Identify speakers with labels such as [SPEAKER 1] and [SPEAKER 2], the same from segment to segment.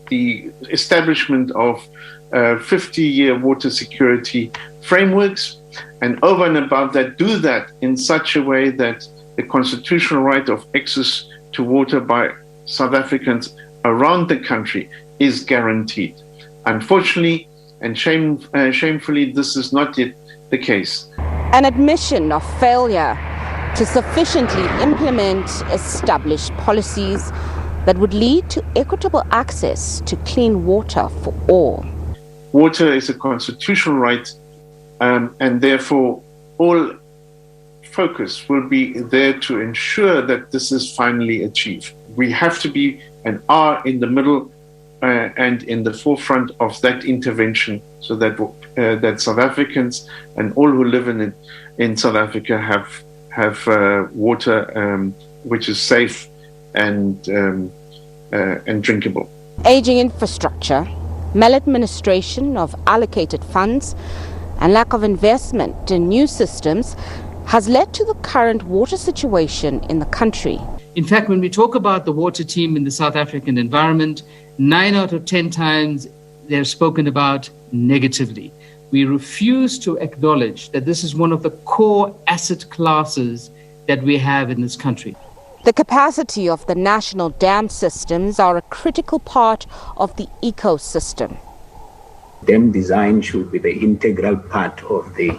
[SPEAKER 1] the establishment of 50-year water security frameworks, and over and above that, do that in such a way that the constitutional right of access to water by South Africans around the country is guaranteed. Unfortunately and shamefully, this is not yet the case.
[SPEAKER 2] An admission of failure to sufficiently implement established policies that would lead to equitable access to clean water for all.
[SPEAKER 1] Water is a constitutional right, and therefore all focus will be there to ensure that this is finally achieved. We have to be and are in the middle and in the forefront of that intervention, so that that South Africans and all who live in South Africa have water which is safe and drinkable.
[SPEAKER 2] Aging infrastructure, maladministration of allocated funds, and lack of investment in new systems has led to the current water situation in the country.
[SPEAKER 3] In fact, when we talk about the water team in the South African environment, 9 out of 10 times they're spoken about negatively. We refuse to acknowledge that this is one of the core asset classes that we have in this country.
[SPEAKER 2] The capacity of the national dam systems are a critical part of the ecosystem.
[SPEAKER 4] Dam design should be the integral part of the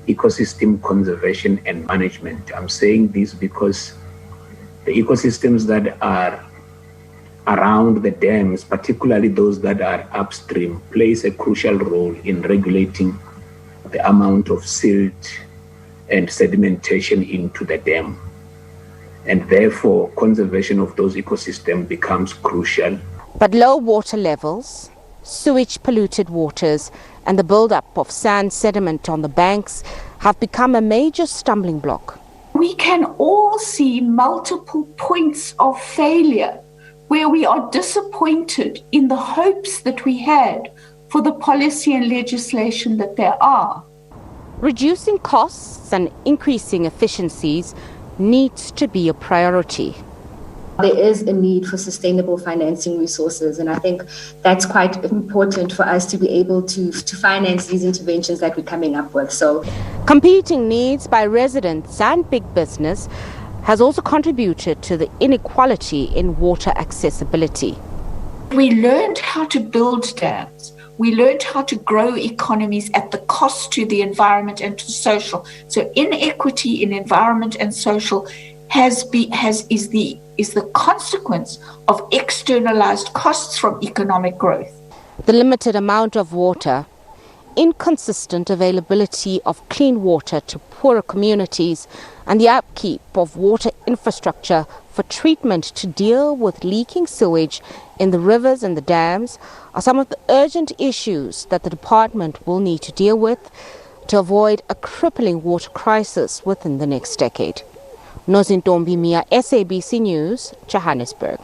[SPEAKER 4] ecosystem conservation and management. I'm saying this because the ecosystems that are around the dams, particularly those that are upstream, plays a crucial role in regulating the amount of silt and sedimentation into the dam. And therefore, conservation of those ecosystems becomes crucial.
[SPEAKER 2] But low water levels, sewage polluted waters, and the buildup of sand sediment on the banks have become a major stumbling block.
[SPEAKER 5] We can all see multiple points of failure where we are disappointed in the hopes that we had for the policy and legislation that there are.
[SPEAKER 2] Reducing costs and increasing efficiencies needs to be a priority.
[SPEAKER 6] There is a need for sustainable financing resources, and I think that's quite important for us to be able to finance these interventions that we're coming up with. So,
[SPEAKER 2] competing needs by residents and big business has also contributed to the inequality in water accessibility.
[SPEAKER 5] We learned how to build dams. We learned how to grow economies at the cost to the environment and to social. So inequity in environment and social is the consequence of externalized costs from economic growth.
[SPEAKER 2] The limited amount of water, inconsistent availability of clean water to poorer communities, and the upkeep of water infrastructure for treatment to deal with leaking sewage in the rivers and the dams are some of the urgent issues that the department will need to deal with to avoid a crippling water crisis within the next decade. Nozintombi Mia, SABC News, Johannesburg.